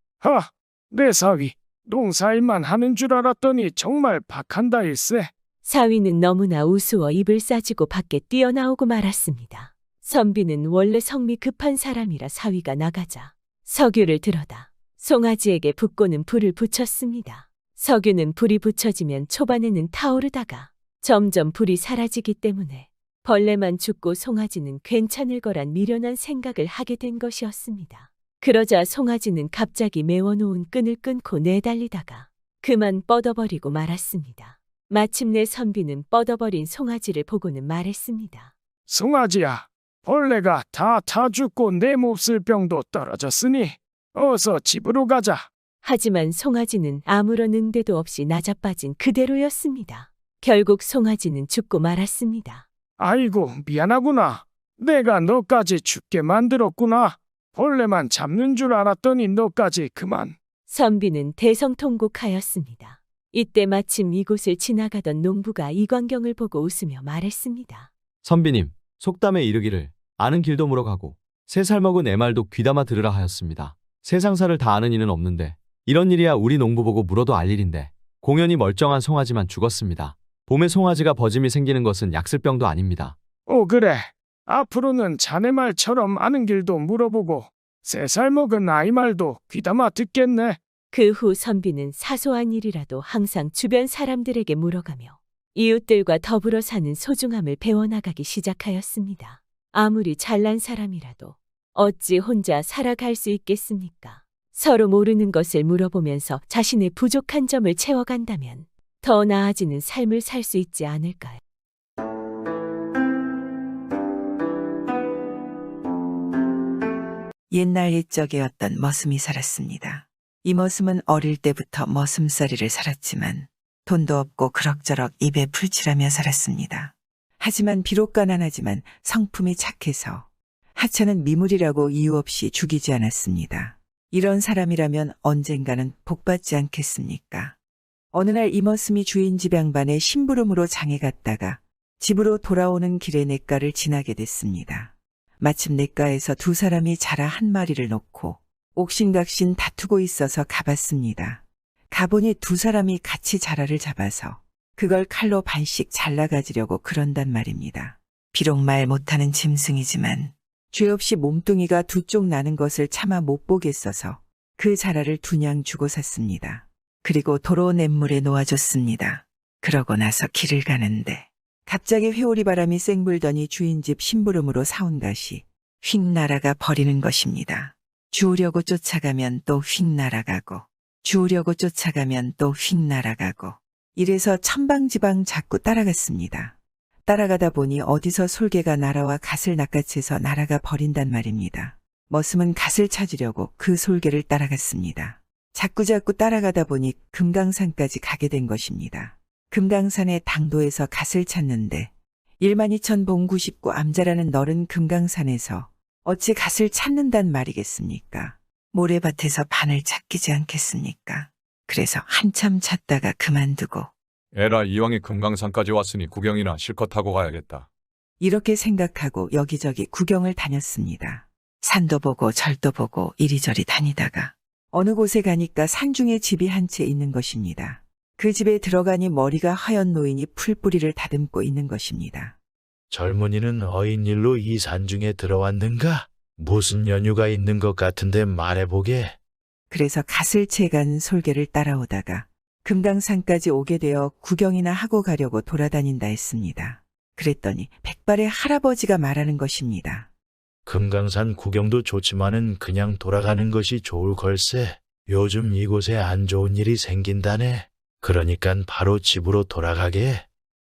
내 사위, 농사일만 하는 줄 알았더니 정말 박한다 일세. 사위는 너무나 우스워 입을 싸지고 밖에 뛰어나오고 말았습니다. 선비는 원래 성미 급한 사람이라 사위가 나가자 석유를 들어다 송아지에게 붓고는 불을 붙였습니다. 석유는 불이 붙여지면 초반에는 타오르다가 점점 불이 사라지기 때문에 벌레만 죽고 송아지는 괜찮을 거란 미련한 생각을 하게 된 것이었습니다. 그러자 송아지는 갑자기 메워놓은 끈을 끊고 내달리다가 그만 뻗어버리고 말았습니다. 마침내 선비는 뻗어버린 송아지를 보고는 말했습니다. 송아지야, 벌레가 다 타 죽고 내 몹쓸 병도 떨어졌으니 어서 집으로 가자. 하지만 송아지는 아무런 응대도 없이 나자빠진 그대로였습니다. 결국 송아지는 죽고 말았습니다. 아이고, 미안하구나. 내가 너까지 죽게 만들었구나. 벌레만 잡는 줄 알았더니 너까지 그만. 선비는 대성통곡하였습니다. 이때 마침 이곳을 지나가던 농부가 이 광경을 보고 웃으며 말했습니다. 선비님, 속담에 이르기를 아는 길도 물어가고 3살 먹은 애 말도 귀담아 들으라 하였습니다. 세상사를 다 아는 이는 없는데 이런 일이야 우리 농부 보고 물어도 알 일인데 공연히 멀쩡한 송아지만 죽었습니다. 봄에 송아지가 버짐이 생기는 것은 약슬병도 아닙니다. 그래. 앞으로는 자네 말처럼 아는 길도 물어보고 3살 먹은 아이 말도 귀담아 듣겠네. 그 후 선비는 사소한 일이라도 항상 주변 사람들에게 물어가며 이웃들과 더불어 사는 소중함을 배워나가기 시작하였습니다. 아무리 잘난 사람이라도 어찌 혼자 살아갈 수 있겠습니까? 서로 모르는 것을 물어보면서 자신의 부족한 점을 채워간다면 더 나아지는 삶을 살 수 있지 않을까요? 옛날 옛적에 어떤 머슴이 살았습니다. 이 머슴은 어릴 때부터 머슴살이를 살았지만 돈도 없고 그럭저럭 입에 풀칠하며 살았습니다. 하지만 비록 가난하지만 성품이 착해서 하찮은 미물이라고 이유 없이 죽이지 않았습니다. 이런 사람이라면 언젠가는 복받지 않겠습니까? 어느 날 이 머슴이 주인 집 양반의 심부름으로 장에 갔다가 집으로 돌아오는 길에 냇가를 지나게 됐습니다. 마침 냇가에서 2사람이 자라 한 마리를 놓고 옥신각신 다투고 있어서 가봤습니다. 가보니 2사람이 같이 자라를 잡아서 그걸 칼로 반씩 잘라가지려고 그런단 말입니다. 비록 말 못하는 짐승이지만 죄 없이 몸뚱이가 2쪽 나는 것을 차마 못 보겠어서 그 자라를 2냥 주고 샀습니다. 그리고 도로 냇물에 놓아줬습니다. 그러고 나서 길을 가는데 갑자기 회오리 바람이 쌩 불더니 주인 집 심부름으로 사온 것이 휙 날아가 버리는 것입니다. 주우려고 쫓아가면 또 휙 날아가고 주우려고 쫓아가면 또 휙 날아가고 이래서 천방지방 자꾸 따라갔습니다. 따라가다 보니 어디서 솔개가 날아와 갓을 낚아채서 날아가 버린단 말입니다. 머슴은 갓을 찾으려고 그 솔개를 따라갔습니다. 자꾸자꾸 따라가다 보니 금강산까지 가게 된 것입니다. 금강산의 당도에서 갓을 찾는데 12,000봉 99 암자라는 너른 금강산에서 어찌 갓을 찾는단 말이겠습니까? 모래밭에서 바늘 찾기지 않겠습니까? 그래서 한참 찾다가 그만두고 에라 이왕이 금강산까지 왔으니 구경이나 실컷 하고 가야겠다. 이렇게 생각하고 여기저기 구경을 다녔습니다. 산도 보고 절도 보고 이리저리 다니다가 어느 곳에 가니까 산중에 집이 한 채 있는 것입니다. 그 집에 들어가니 머리가 하얀 노인이 풀뿌리를 다듬고 있는 것입니다. 젊은이는 어인일로 이 산중에 들어왔는가? 무슨 연유가 있는 것 같은데 말해보게. 그래서 갓을 채간 솔개를 따라오다가 금강산까지 오게 되어 구경이나 하고 가려고 돌아다닌다 했습니다. 그랬더니 백발의 할아버지가 말하는 것입니다. 금강산 구경도 좋지만은 그냥 돌아가는 것이 좋을 걸세. 요즘 이곳에 안 좋은 일이 생긴다네. 그러니깐 바로 집으로 돌아가게.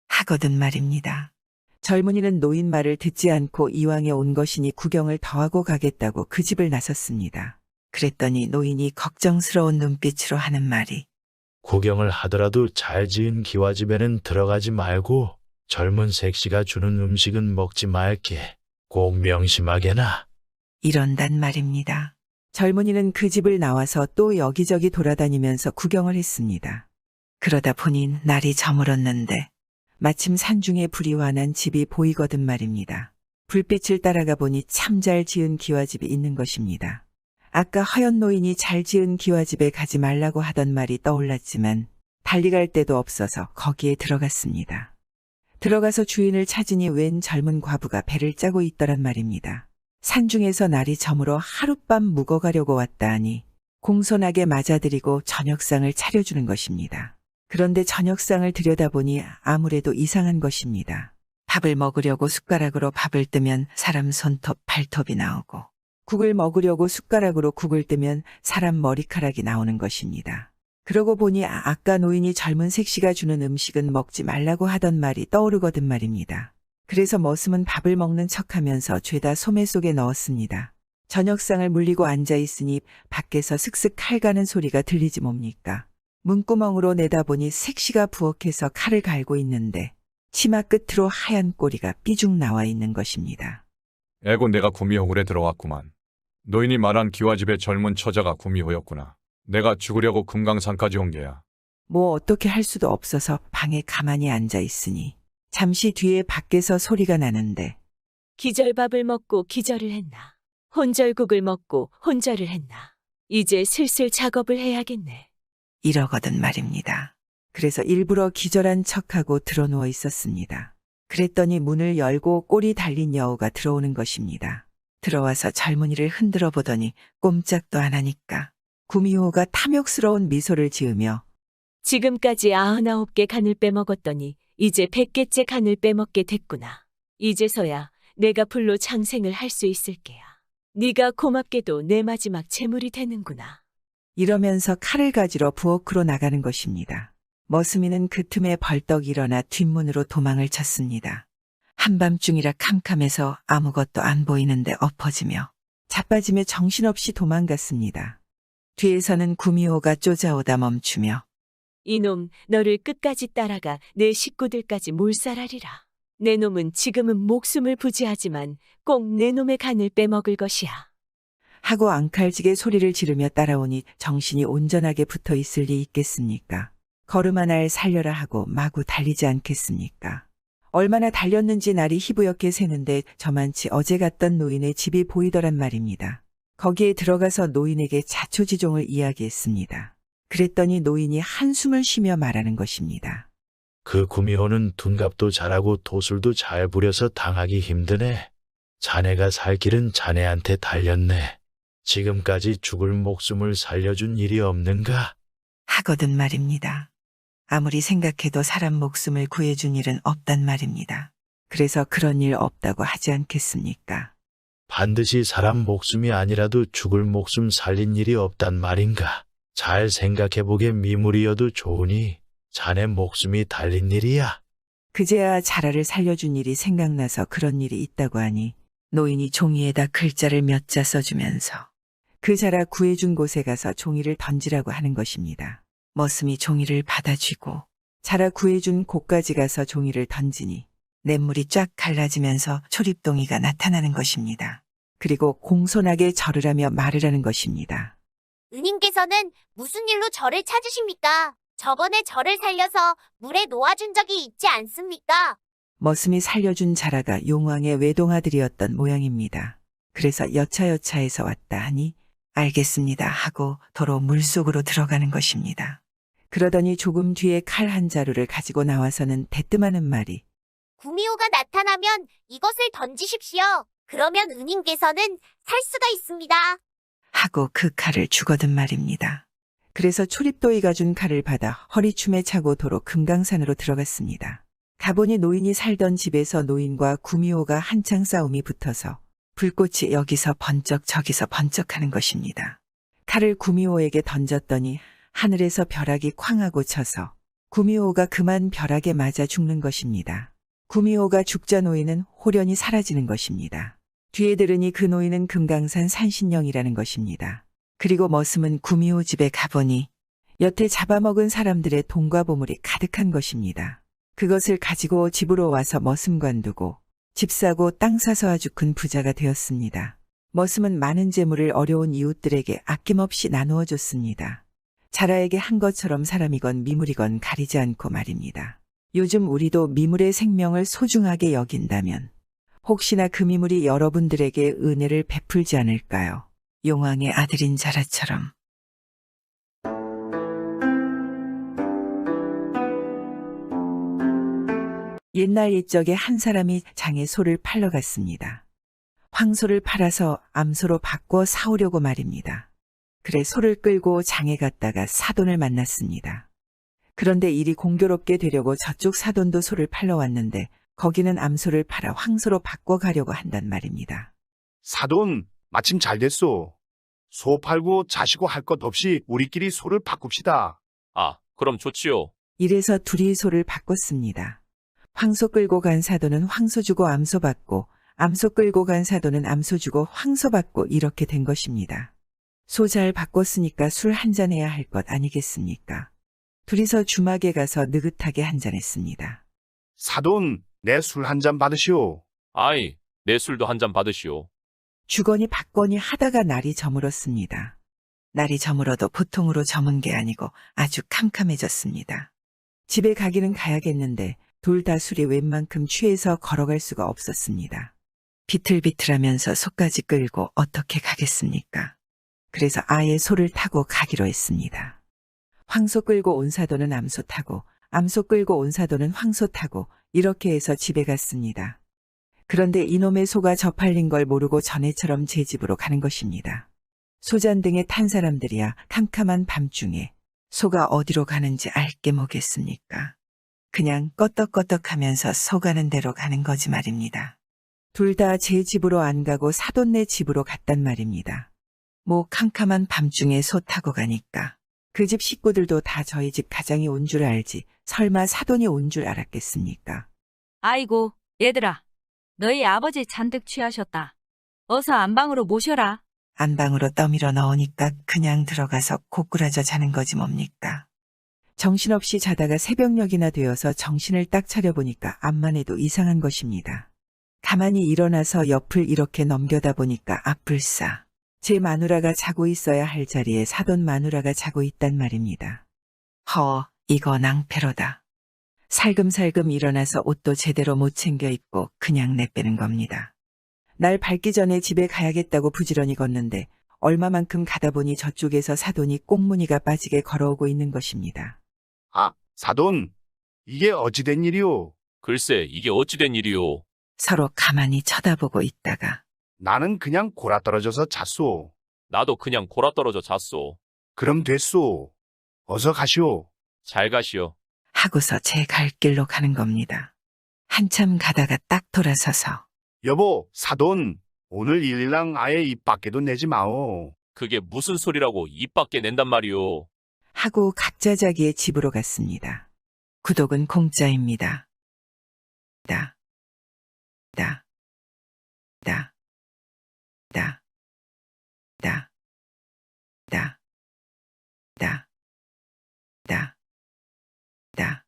하거든 말입니다. 젊은이는 노인 말을 듣지 않고 이왕에 온 것이니 구경을 더하고 가겠다고 그 집을 나섰습니다. 그랬더니 노인이 걱정스러운 눈빛으로 하는 말이 구경을 하더라도 잘 지은 기와집에는 들어가지 말고 젊은 색시가 주는 음식은 먹지 말게. 꼭 명심하게나. 이런단 말입니다. 젊은이는 그 집을 나와서 또 여기저기 돌아다니면서 구경을 했습니다. 그러다 보니 날이 저물었는데 마침 산중에 불이 환한 집이 보이거든 말입니다. 불빛을 따라가 보니 참 잘 지은 기와집이 있는 것입니다. 아까 허연 노인이 잘 지은 기와집에 가지 말라고 하던 말이 떠올랐지만 달리 갈 데도 없어서 거기에 들어갔습니다. 들어가서 주인을 찾으니 웬 젊은 과부가 배를 짜고 있더란 말입니다. 산중에서 날이 저물어 하룻밤 묵어가려고 왔다 하니 공손하게 맞아들이고 저녁상을 차려주는 것입니다. 그런데 저녁상을 들여다보니 아무래도 이상한 것입니다. 밥을 먹으려고 숟가락으로 밥을 뜨면 사람 손톱, 발톱이 나오고 국을 먹으려고 숟가락으로 국을 뜨면 사람 머리카락이 나오는 것입니다. 그러고 보니 아까 노인이 젊은 색시가 주는 음식은 먹지 말라고 하던 말이 떠오르거든 말입니다. 그래서 머슴은 밥을 먹는 척하면서 죄다 소매 속에 넣었습니다. 저녁상을 물리고 앉아있으니 밖에서 슥슥 칼 가는 소리가 들리지 뭡니까? 문구멍으로 내다보니 색시가 부엌에서 칼을 갈고 있는데 치마 끝으로 하얀 꼬리가 삐죽 나와 있는 것입니다. 에고 내가 구미호굴에 들어왔구만. 노인이 말한 기와집의 젊은 처자가 구미호였구나. 내가 죽으려고 금강산까지 온 게야. 뭐 어떻게 할 수도 없어서 방에 가만히 앉아 있으니 잠시 뒤에 밖에서 소리가 나는데 기절밥을 먹고 기절을 했나? 혼절국을 먹고 혼절을 했나? 이제 슬슬 작업을 해야겠네. 이러거든 말입니다. 그래서 일부러 기절한 척하고 드러누워 있었습니다. 그랬더니 문을 열고 꼬리 달린 여우가 들어오는 것입니다. 들어와서 젊은이를 흔들어 보더니 꼼짝도 안 하니까 구미호가 탐욕스러운 미소를 지으며 지금까지 99개 간을 빼먹었더니 이제 100개째 간을 빼먹게 됐구나. 이제서야 내가 불로 장생을 할 수 있을 게야. 네가 고맙게도 내 마지막 재물이 되는구나. 이러면서 칼을 가지러 부엌으로 나가는 것입니다. 머슴이는 그 틈에 벌떡 일어나 뒷문으로 도망을 쳤습니다. 한밤중이라 캄캄해서 아무것도 안 보이는데 엎어지며 자빠지며 정신없이 도망갔습니다. 뒤에서는 구미호가 쫓아오다 멈추며 이놈 너를 끝까지 따라가 내 식구들까지 몰살하리라. 내 놈은 지금은 목숨을 부지하지만 꼭 내 놈의 간을 빼먹을 것이야. 하고 앙칼지게 소리를 지르며 따라오니 정신이 온전하게 붙어 있을 리 있겠습니까? 걸음 하나를 살려라 하고 마구 달리지 않겠습니까? 얼마나 달렸는지 날이 희부옇게 새는데 저만치 어제 갔던 노인의 집이 보이더란 말입니다. 거기에 들어가서 노인에게 자초지종을 이야기했습니다. 그랬더니 노인이 한숨을 쉬며 말하는 것입니다. 그 구미호는 둔갑도 잘하고 도술도 잘 부려서 당하기 힘드네. 자네가 살 길은 자네한테 달렸네. 지금까지 죽을 목숨을 살려준 일이 없는가? 하거든 말입니다. 아무리 생각해도 사람 목숨을 구해준 일은 없단 말입니다. 그래서 그런 일 없다고 하지 않겠습니까? 반드시 사람 목숨이 아니라도 죽을 목숨 살린 일이 없단 말인가? 잘 생각해보게 미물이어도 좋으니 자네 목숨이 달린 일이야. 그제야 자라를 살려준 일이 생각나서 그런 일이 있다고 하니 노인이 종이에다 글자를 몇 자 써주면서 그 자라 구해준 곳에 가서 종이를 던지라고 하는 것입니다. 머슴이 종이를 받아쥐고 자라 구해준 곳까지 가서 종이를 던지니 냇물이 쫙 갈라지면서 초립동이가 나타나는 것입니다. 그리고 공손하게 절을 하며 말을 하는 것입니다. 은인께서는 무슨 일로 저를 찾으십니까? 저번에 저를 살려서 물에 놓아준 적이 있지 않습니까? 머슴이 살려준 자라가 용왕의 외동아들이었던 모양입니다. 그래서 여차여차해서 왔다 하니 알겠습니다 하고 도로 물속으로 들어가는 것입니다. 그러더니 조금 뒤에 칼 한 자루를 가지고 나와서는 대뜸하는 말이 구미호가 나타나면 이것을 던지십시오. 그러면 은인께서는 살 수가 있습니다. 하고 그 칼을 주거든 말입니다. 그래서 초립도이가 준 칼을 받아 허리춤에 차고 도로 금강산으로 들어갔습니다. 가보니 노인이 살던 집에서 노인과 구미호가 한창 싸움이 붙어서 불꽃이 여기서 번쩍 저기서 번쩍하는 것입니다. 칼을 구미호에게 던졌더니 하늘에서 벼락이 쾅 하고 쳐서 구미호가 그만 벼락에 맞아 죽는 것입니다. 구미호가 죽자 노인은 홀연히 사라지는 것입니다. 뒤에 들으니 그 노인은 금강산 산신령이라는 것입니다. 그리고 머슴은 구미호 집에 가보니 여태 잡아먹은 사람들의 돈과 보물이 가득한 것입니다. 그것을 가지고 집으로 와서 머슴 관두고 집 사고 땅 사서 아주 큰 부자가 되었습니다. 머슴은 많은 재물을 어려운 이웃들에게 아낌없이 나누어 줬습니다. 자라에게 한 것처럼 사람이건 미물이건 가리지 않고 말입니다. 요즘 우리도 미물의 생명을 소중하게 여긴다면 혹시나 그 미물이 여러분들에게 은혜를 베풀지 않을까요? 용왕의 아들인 자라처럼. 옛날 옛적에 한 사람이 장에 소를 팔러 갔습니다. 황소를 팔아서 암소로 바꿔 사오려고 말입니다. 그래 소를 끌고 장에 갔다가 사돈을 만났습니다. 그런데 일이 공교롭게 되려고 저쪽 사돈도 소를 팔러 왔는데 거기는 암소를 팔아 황소로 바꿔가려고 한단 말입니다. 사돈, 마침 잘 됐소. 소 팔고 자시고 할 것 없이 우리끼리 소를 바꿉시다. 아, 그럼 좋지요. 이래서 둘이 소를 바꿨습니다. 황소 끌고 간 사돈은 황소 주고 암소 받고 암소 끌고 간 사돈은 암소 주고 황소 받고 이렇게 된 것입니다. 소 잘 바꿨으니까 술 한잔 해야 할 것 아니겠습니까? 둘이서 주막에 가서 느긋하게 한잔했습니다. 사돈, 내 술 한 잔 받으시오. 아이, 내 술도 한 잔 받으시오. 주거니 받거니 하다가 날이 저물었습니다. 날이 저물어도 보통으로 저문 게 아니고 아주 캄캄해졌습니다. 집에 가기는 가야겠는데 둘 다 술이 웬만큼 취해서 걸어갈 수가 없었습니다. 비틀비틀하면서 소까지 끌고 어떻게 가겠습니까? 그래서 아예 소를 타고 가기로 했습니다. 황소 끌고 온 사돈은 암소 타고 암소 끌고 온 사돈은 황소 타고 이렇게 해서 집에 갔습니다. 그런데 이놈의 소가 저팔린 걸 모르고 전에처럼 제 집으로 가는 것입니다. 소잔등에 탄 사람들이야 캄캄한 밤중에 소가 어디로 가는지 알게 뭐겠습니까? 그냥 껐덕껐덕하면서 소 가는 대로 가는 거지 말입니다. 둘 다 제 집으로 안 가고 사돈네 집으로 갔단 말입니다. 뭐 캄캄한 밤중에 소 타고 가니까 그 집 식구들도 다 저희 집 가장이 온 줄 알지 설마 사돈이 온 줄 알았겠습니까? 아이고, 얘들아. 너희 아버지 잔뜩 취하셨다. 어서 안방으로 모셔라. 안방으로 떠밀어 넣으니까 그냥 들어가서 고꾸라져 자는 거지 뭡니까? 정신없이 자다가 새벽녘이나 되어서 정신을 딱 차려보니까 앞만 해도 이상한 것입니다. 가만히 일어나서 옆을 이렇게 넘겨다 보니까 앞불싸. 제 마누라가 자고 있어야 할 자리에 사돈 마누라가 자고 있단 말입니다. 이거 낭패로다. 살금살금 일어나서 옷도 제대로 못 챙겨 입고 그냥 내빼는 겁니다. 날 밝기 전에 집에 가야겠다고 부지런히 걷는데 얼마만큼 가다 보니 저쪽에서 사돈이 꽁무니가 빠지게 걸어오고 있는 것입니다. 아, 사돈, 이게 어찌된 일이오? 글쎄, 이게 어찌된 일이오. 서로 가만히 쳐다보고 있다가 나는 그냥 골아떨어져서 잤소. 나도 그냥 골아떨어져 잤소. 그럼 됐소. 어서 가시오. 잘 가시오. 하고서 제 갈 길로 가는 겁니다. 한참 가다가 딱 돌아서서 여보, 사돈, 오늘 일일랑 아예 입 밖에도 내지 마오. 그게 무슨 소리라고 입 밖에 낸단 말이오. 하고 각자 자기의 집으로 갔습니다. 구독은 공짜입니다. 다. 다. 다. 다. 다. 다. 다. 다. 다.